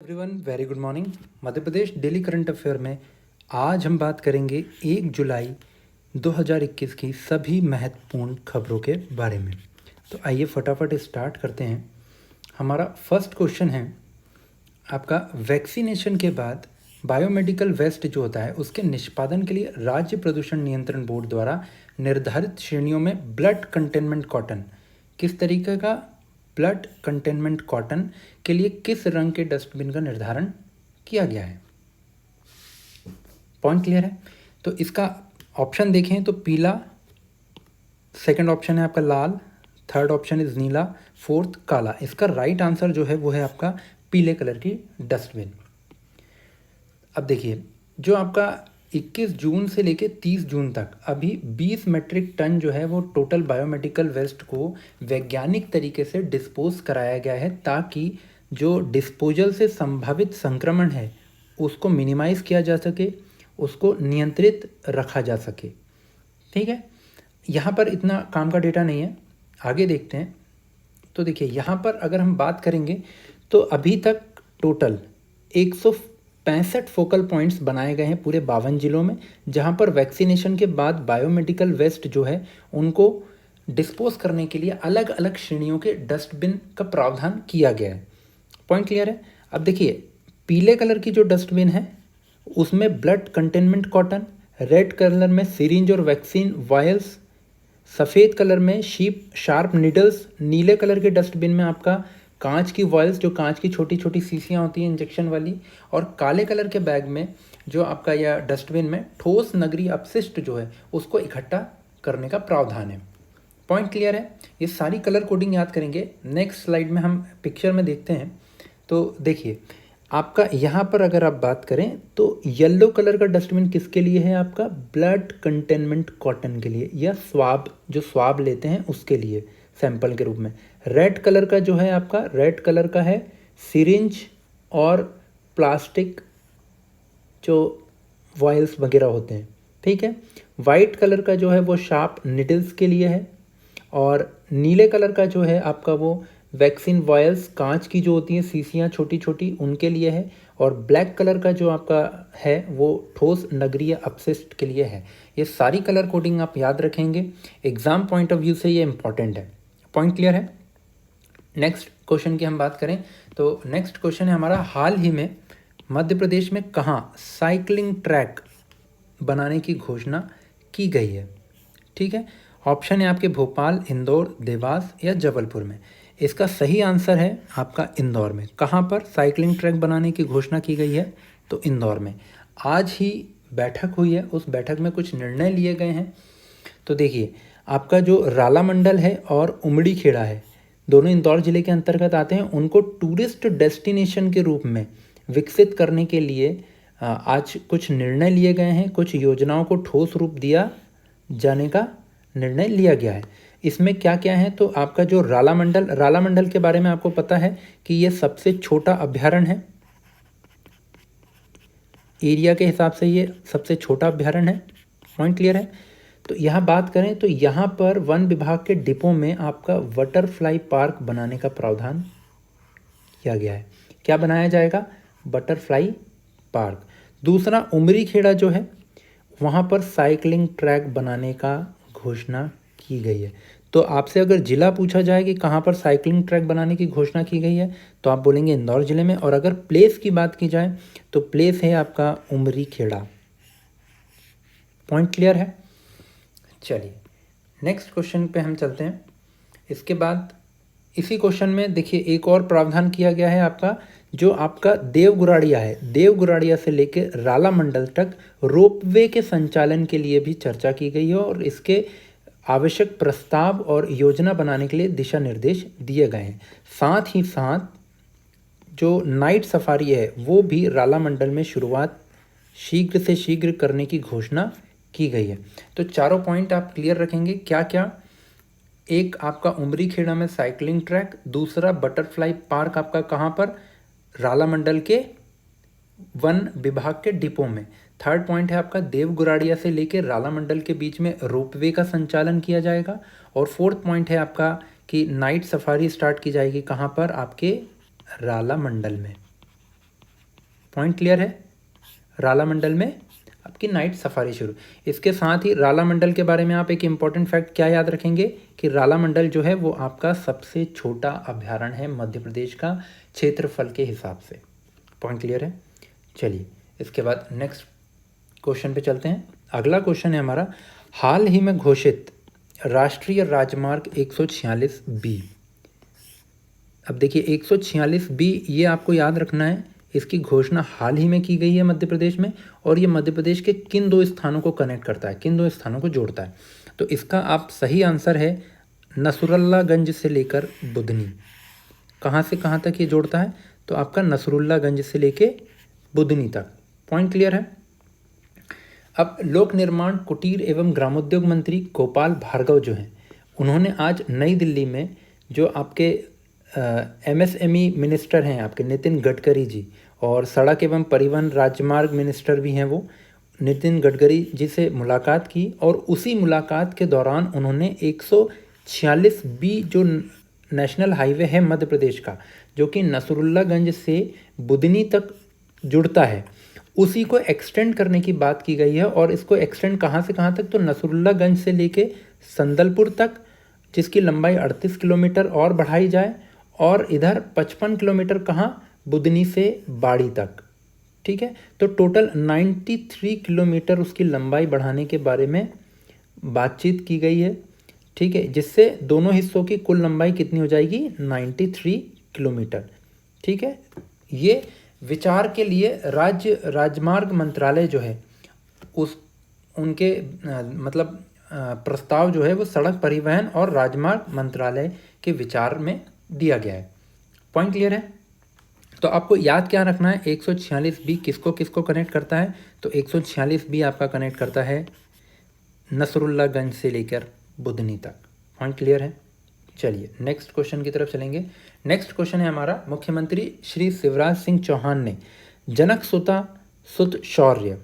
Everyone very good morning. Madhya Pradesh daily current affair में आज हम बात करेंगे 1 जुलाई 2021 की सभी महत्वपूर्ण खबरों के बारे में। तो आइए फटाफट स्टार्ट करते हैं। हमारा फर्स्ट क्वेश्चन है आपका, वैक्सीनेशन के बाद बायोमेडिकल वेस्ट जो होता है उसके निष्पादन के लिए राज्य प्रदूषण नियंत्रण बोर्ड द्वारा निर्धारित श्रेणियों में ब्लड कंटेनमेंट कॉटन किस तरीके का ब्लड कंटेनमेंट कॉटन के लिए किस रंग के डस्टबिन का निर्धारण किया गया है। पॉइंट क्लियर है? तो इसका ऑप्शन देखें तो पीला, सेकंड ऑप्शन है आपका लाल, थर्ड ऑप्शन इज नीला, फोर्थ काला। इसका राइट आंसर जो है वो है आपका पीले कलर की डस्टबिन। अब देखिए, जो आपका 21 जून से लेके 30 जून तक अभी 20 मेट्रिक टन जो है वो टोटल बायोमेडिकल वेस्ट को वैज्ञानिक तरीके से डिस्पोज कराया गया है, ताकि जो डिस्पोजल से संभावित संक्रमण है उसको मिनिमाइज़ किया जा सके, उसको नियंत्रित रखा जा सके। ठीक है, यहाँ पर इतना काम का डेटा नहीं है, आगे देखते हैं। तो देखिए, यहाँ पर अगर हम बात करेंगे तो अभी तक टोटल 165 फोकल पॉइंट्स बनाए गए हैं पूरे 52 जिलों में, जहाँ पर वैक्सीनेशन के बाद बायोमेडिकल वेस्ट जो है उनको डिस्पोज करने के लिए अलग अलग श्रेणियों के डस्टबिन का प्रावधान किया गया है। पॉइंट क्लियर है? अब देखिए, पीले कलर की जो डस्टबिन है उसमें blood containment cotton, red colour में सिरिंज और वैक्सीन वायल्स, सफ़ेद कलर में शीप शार्प नीडल्स, नीले कलर के डस्टबिन में आपका कांच की वॉयल्स, जो कांच की छोटी छोटी शीशियाँ होती हैं इंजेक्शन वाली, और काले कलर के बैग में जो आपका यह डस्टबिन में ठोस नगरीय अपशिष्ट जो है उसको इकट्ठा करने का प्रावधान है। पॉइंट क्लियर है? ये सारी कलर कोडिंग याद करेंगे। नेक्स्ट स्लाइड में हम पिक्चर में देखते हैं। तो देखिए, आपका यहाँ पर अगर आप बात करें तो येलो कलर का डस्टबिन किसके लिए है? आपका ब्लड कंटेनमेंट कॉटन के लिए, या स्वाब, जो स्वाब लेते हैं उसके लिए सैंपल के रूप में। रेड कलर का जो है आपका, रेड कलर का है सिरिंज और प्लास्टिक जो वायल्स वगैरह होते हैं। ठीक है, वाइट कलर का जो है वो शार्प निडल्स के लिए है, और नीले कलर का जो है आपका वो वैक्सीन वायल्स, कांच की जो होती हैं शीशियाँ छोटी छोटी, उनके लिए है, और ब्लैक कलर का जो आपका है वो ठोस नगरीय अपशिष्ट के लिए है। ये सारी कलर कोडिंग आप याद रखेंगे, एग्जाम पॉइंट ऑफ व्यू से ये इंपॉर्टेंट है। पॉइंट क्लियर है? नेक्स्ट क्वेश्चन की हम बात करें तो नेक्स्ट क्वेश्चन है हमारा, हाल ही में मध्य प्रदेश में कहाँ साइकिलिंग ट्रैक बनाने की घोषणा की गई है? ठीक है, ऑप्शन है आपके भोपाल, इंदौर, देवास या जबलपुर में। इसका सही आंसर है आपका इंदौर में। कहाँ पर साइकिलिंग ट्रैक बनाने की घोषणा की गई है? तो इंदौर में। आज ही बैठक हुई है, उस बैठक में कुछ निर्णय लिए गए हैं। तो देखिए, आपका जो राला मंडल है और उमड़ी खेड़ा है, दोनों इंदौर ज़िले के अंतर्गत आते हैं। उनको टूरिस्ट डेस्टिनेशन के रूप में विकसित करने के लिए आज कुछ निर्णय लिए गए हैं, कुछ योजनाओं को ठोस रूप दिया जाने का निर्णय लिया गया है। इसमें क्या क्या है? तो आपका जो राला मंडल के बारे में आपको पता है कि ये सबसे छोटा अभ्यारण्य है, एरिया के हिसाब से ये सबसे छोटा अभ्यारण्य है। पॉइंट क्लियर है? तो यहाँ बात करें तो यहाँ पर वन विभाग के डिपो में आपका बटरफ्लाई पार्क बनाने का प्रावधान किया गया है। क्या बनाया जाएगा? Butterfly park. दूसरा, उमरी खेड़ा जो है वहाँ पर साइकिलिंग ट्रैक बनाने का घोषणा की गई है। तो आपसे अगर ज़िला पूछा जाए कि कहाँ पर साइकिलिंग ट्रैक बनाने की घोषणा की गई है, तो आप बोलेंगे इंदौर ज़िले में। और अगर प्लेस की बात की जाए तो प्लेस है आपका उमरी खेड़ा। पॉइंट क्लियर है? चलिए नेक्स्ट क्वेश्चन पे हम चलते हैं। इसके बाद इसी क्वेश्चन में देखिए एक और प्रावधान किया गया है आपका, जो आपका देवगुराड़िया है, देवगुराड़िया से लेकर राला मंडल तक रोपवे के संचालन के लिए भी चर्चा की गई है, और इसके आवश्यक प्रस्ताव और योजना बनाने के लिए दिशा निर्देश दिए गए हैं। साथ ही साथ जो नाइट सफारी है वो भी राला मंडल में शुरुआत शीघ्र से शीघ्र करने की घोषणा की गई है। तो चारों पॉइंट आप क्लियर रखेंगे। क्या क्या? एक आपका उमरी खेड़ा में साइकिलिंग ट्रैक, दूसरा बटरफ्लाई पार्क आपका कहाँ पर? राला मंडल के वन विभाग के डिपो में। थर्ड पॉइंट है आपका देवगुराड़िया से लेकर राला मंडल के बीच में रोपवे का संचालन किया जाएगा। और फोर्थ पॉइंट है आपका कि नाइट सफारी स्टार्ट की जाएगी कहाँ पर? आपके राला मंडल में। पॉइंट क्लियर है। राला मंडल में आपकी नाइट सफारी शुरू। इसके साथ ही राला मंडल के बारे में आप एक इम्पॉर्टेंट फैक्ट क्या याद रखेंगे कि राला मंडल जो है वो आपका सबसे छोटा अभ्यारण्य है मध्य प्रदेश का क्षेत्रफल के हिसाब से। पॉइंट क्लियर है। चलिए इसके बाद नेक्स्ट क्वेश्चन पे चलते हैं। अगला क्वेश्चन है हमारा, हाल ही में घोषित राष्ट्रीय राजमार्ग 146B। अब देखिए 146B ये आपको याद रखना है, इसकी घोषणा हाल ही में की गई है मध्य प्रदेश में, और ये मध्य प्रदेश के किन दो स्थानों को कनेक्ट करता है, किन दो स्थानों को जोड़ता है। तो इसका आप सही आंसर है नसरुल्लागंज से लेकर बुधनी। कहाँ से कहाँ तक ये जोड़ता है, तो आपका नसरुल्लागंज से लेके बुधनी तक। पॉइंट क्लियर है। अब लोक निर्माण, कुटीर एवं ग्रामोद्योग मंत्री गोपाल भार्गव जो हैं, उन्होंने आज नई दिल्ली में जो आपके MSME मिनिस्टर हैं आपके नितिन गडकरी जी, और सड़क एवं परिवहन राजमार्ग मिनिस्टर भी हैं वो नितिन गडकरी जी से मुलाकात की, और उसी मुलाकात के दौरान उन्होंने 146B जो नेशनल हाईवे है मध्य प्रदेश का, जो कि नसरुल्लागंज से बुधनी तक जुड़ता है, उसी को एक्सटेंड करने की बात की गई है। और इसको एक्सटेंड कहाँ से कहाँ तक, तो नसरुल्लागंज से लेके संदलपुर तक, जिसकी लंबाई 38 किलोमीटर और बढ़ाई जाए, और इधर 55 किलोमीटर कहाँ, बुधनी से बाड़ी तक। ठीक है, तो टोटल 93 किलोमीटर उसकी लंबाई बढ़ाने के बारे में बातचीत की गई है। ठीक है, जिससे दोनों हिस्सों की कुल लंबाई कितनी हो जाएगी, 93 किलोमीटर। ठीक है, ये विचार के लिए राज्य राजमार्ग मंत्रालय जो है उनके मतलब प्रस्ताव जो है वो सड़क परिवहन और राजमार्ग मंत्रालय के विचार में दिया गया है। पॉइंट क्लियर है। तो आपको याद क्या रखना है, 146B किसको किसको कनेक्ट करता है, तो 146B आपका कनेक्ट करता है नसरुल्लागंज से लेकर बुधनी तक। पॉइंट क्लियर है। चलिए नेक्स्ट क्वेश्चन की तरफ चलेंगे। नेक्स्ट क्वेश्चन है हमारा, मुख्यमंत्री श्री शिवराज सिंह चौहान ने जनक सुता सुत शौर्य,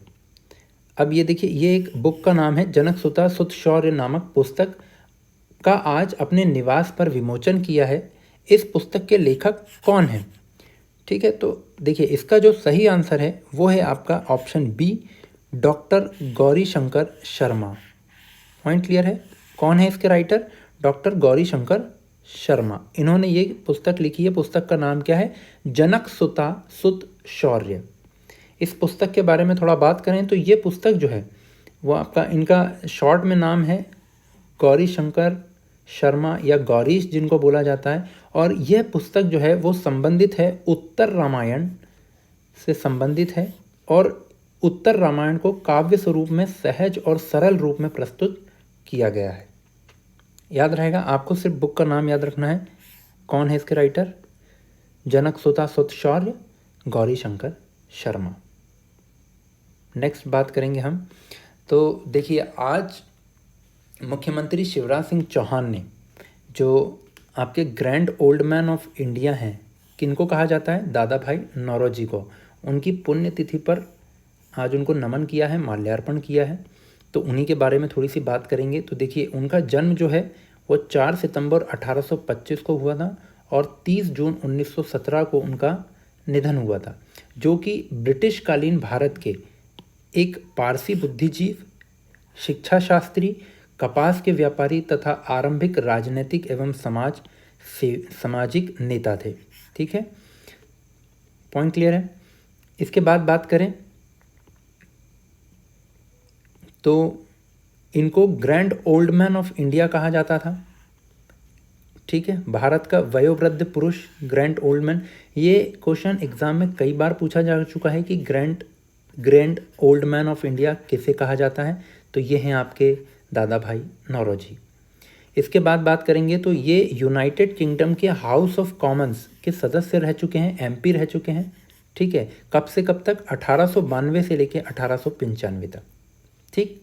अब ये देखिए ये एक बुक का नाम है, जनक सुता सुत शौर्य नामक पुस्तक का आज अपने निवास पर विमोचन किया है। इस पुस्तक के लेखक कौन हैं। ठीक है, तो देखिए इसका जो सही आंसर है वो है आपका option B, doctor Gauri Shankar Sharma. Point clear है। कौन है इसके राइटर, डॉक्टर गौरी शंकर शर्मा। इन्होंने ये पुस्तक लिखी है, पुस्तक का नाम क्या है, जनक सुता सुत शौर्य। इस पुस्तक के बारे में थोड़ा बात करें तो ये पुस्तक जो है वो आपका, इनका शॉर्ट में नाम है गौरी शंकर शर्मा या गौरीश जिनको बोला जाता है, और यह पुस्तक जो है वो संबंधित है उत्तर रामायण से संबंधित है, और उत्तर रामायण को काव्य स्वरूप में सहज और सरल रूप में प्रस्तुत किया गया है। याद रहेगा, आपको सिर्फ बुक का नाम याद रखना है। कौन है इसके राइटर, जनक सुता सुत शौर्य, गौरी शंकर शर्मा। नेक्स्ट बात करेंगे हम। तो देखिए आज मुख्यमंत्री शिवराज सिंह चौहान ने जो आपके grand old man of India हैं, किनको कहा जाता है, दादा भाई नौरोजी को, उनकी पुण्यतिथि पर आज उनको नमन किया है, माल्यार्पण किया है। तो उन्हीं के बारे में थोड़ी सी बात करेंगे। तो देखिए उनका जन्म जो है वो 4 सितंबर 1825 को हुआ था, और 30 जून 1917 को उनका निधन हुआ था, जो कि ब्रिटिश कालीन भारत के एक पारसी बुद्धिजीव, शिक्षा शास्त्री, कपास के व्यापारी तथा आरंभिक राजनीतिक एवं सामाजिक नेता थे। ठीक है, पॉइंट क्लियर है। इसके बाद बात करें तो इनको grand old man of India कहा जाता था। ठीक है, भारत का वयोवृद्ध पुरुष, ग्रैंड ओल्ड मैन। ये क्वेश्चन एग्जाम में कई बार पूछा जा चुका है कि grand old man of India किसे कहा जाता है, तो ये हैं आपके दादा भाई नौरोजी। इसके बाद बात करेंगे तो ये यूनाइटेड किंगडम के हाउस ऑफ कॉमन्स के सदस्य रह चुके हैं, MP रह चुके हैं। ठीक है, कब से कब तक, 1892 से लेकर 1895 तक। ठीक,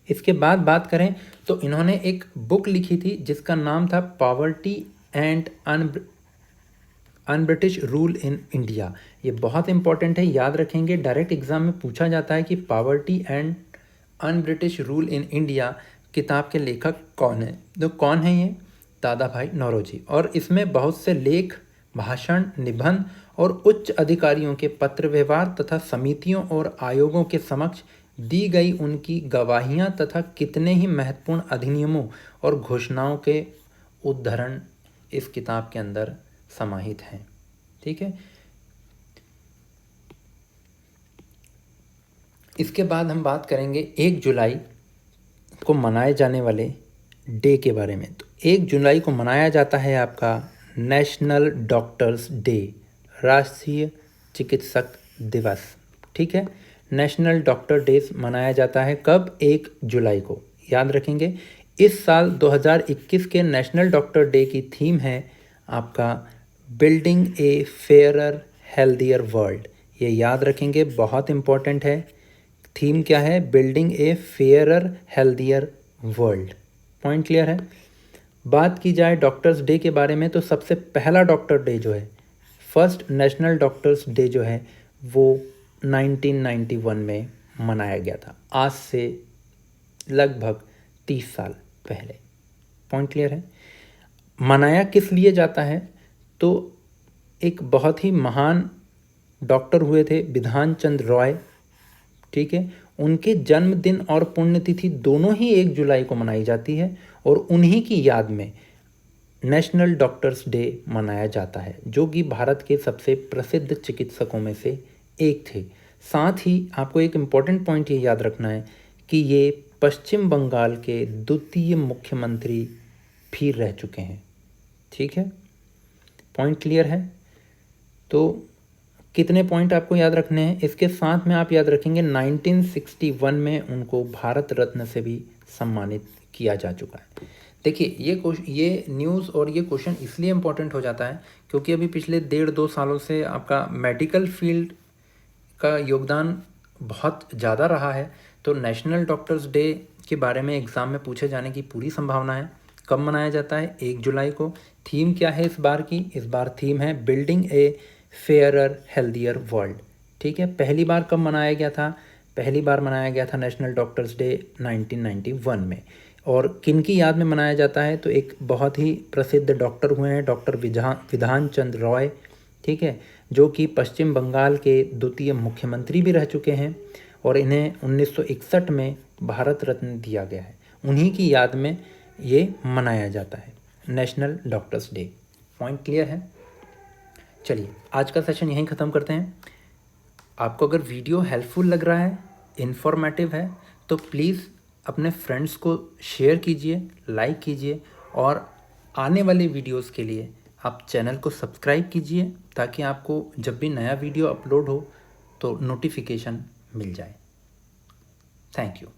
इसके बाद बात करें तो इन्होंने एक बुक लिखी थी जिसका नाम था poverty and un-British rule in India. ये बहुत इंपॉर्टेंट है, याद रखेंगे, डायरेक्ट एग्जाम में पूछा जाता है कि poverty and un-British rule in India किताब के लेखक कौन है। तो कौन है ये, दादा भाई नौरोजी। और इसमें बहुत से लेख, भाषण, निबंध और उच्च अधिकारियों के पत्र व्यवहार तथा समितियों और आयोगों के समक्ष दी गई उनकी गवाहियाँ तथा कितने ही महत्वपूर्ण अधिनियमों और घोषणाओं के उद्धरण इस किताब के अंदर समाहित हैं। ठीक है, इसके बाद हम बात करेंगे 1 जुलाई को मनाए जाने वाले डे के बारे में। तो 1 जुलाई को मनाया जाता है आपका नेशनल डॉक्टर्स डे, राष्ट्रीय चिकित्सक दिवस। ठीक है, नेशनल डॉक्टर डे मनाया जाता है कब? 1 जुलाई को। याद रखेंगे, इस साल 2021 के नेशनल डॉक्टर डे की थीम है आपका building a fairer healthier world. ये याद रखेंगे, बहुत इम्पॉर्टेंट है। थीम क्या है? Building a fairer healthier world. Point clear है? बात की जाए डॉक्टर्स डे के बारे में, तो सबसे पहला डॉक्टर डे जो है, फर्स्ट नेशनल डॉक्टर्स डे जो है, वो 1991 में मनाया गया था, आज से लगभग 30 साल पहले। पॉइंट क्लियर है? मनाया किस लिए जाता है? तो एक बहुत ही महान डॉक्टर हुए थे बिधान चंद्र रॉय। ठीक है, उनके जन्मदिन और पुण्यतिथि दोनों ही 1 जुलाई को मनाई जाती है और उन्हीं की याद में नेशनल डॉक्टर्स डे मनाया जाता है, जो कि भारत के सबसे प्रसिद्ध चिकित्सकों में से एक थे। साथ ही आपको एक इम्पॉर्टेंट पॉइंट ये याद रखना है कि ये पश्चिम बंगाल के द्वितीय मुख्यमंत्री भी रह चुके हैं। ठीक है, पॉइंट क्लियर है? तो कितने पॉइंट आपको याद रखने हैं? इसके साथ में आप याद रखेंगे 1961 में उनको भारत रत्न से भी सम्मानित किया जा चुका है। देखिए, ये न्यूज़ और ये क्वेश्चन इसलिए इम्पोर्टेंट हो जाता है क्योंकि अभी पिछले 1.5-2 सालों से आपका मेडिकल फील्ड का योगदान बहुत ज़्यादा रहा है। तो नेशनल डॉक्टर्स डे के बारे में एग्ज़ाम में पूछे जाने की पूरी संभावना है। कब मनाया जाता है? 1 जुलाई को। थीम क्या है इस बार की? इस बार थीम है building a fairer healthier world. ठीक है, पहली बार कब मनाया गया था? पहली बार मनाया गया था नेशनल डॉक्टर्स डे 1991 में। और किन की याद में मनाया जाता है? तो एक बहुत ही प्रसिद्ध डॉक्टर हुए हैं, डॉक्टर विधान चंद्र रॉय। ठीक है, जो कि पश्चिम बंगाल के द्वितीय मुख्यमंत्री भी रह चुके हैं और इन्हें 1961 में भारत रत्न दिया गया है। उन्हीं की याद में ये मनाया जाता है national doctors day. Point clear है? चलिए, आज का सेशन यहीं ख़त्म करते हैं। आपको अगर वीडियो हेल्पफुल लग रहा है, इन्फॉर्मेटिव है, तो प्लीज़ अपने फ्रेंड्स को शेयर कीजिए, लाइक कीजिए और आने वाले वीडियोस के लिए आप चैनल को सब्सक्राइब कीजिए ताकि आपको जब भी नया वीडियो अपलोड हो तो नोटिफिकेशन मिल जाए। Thank you.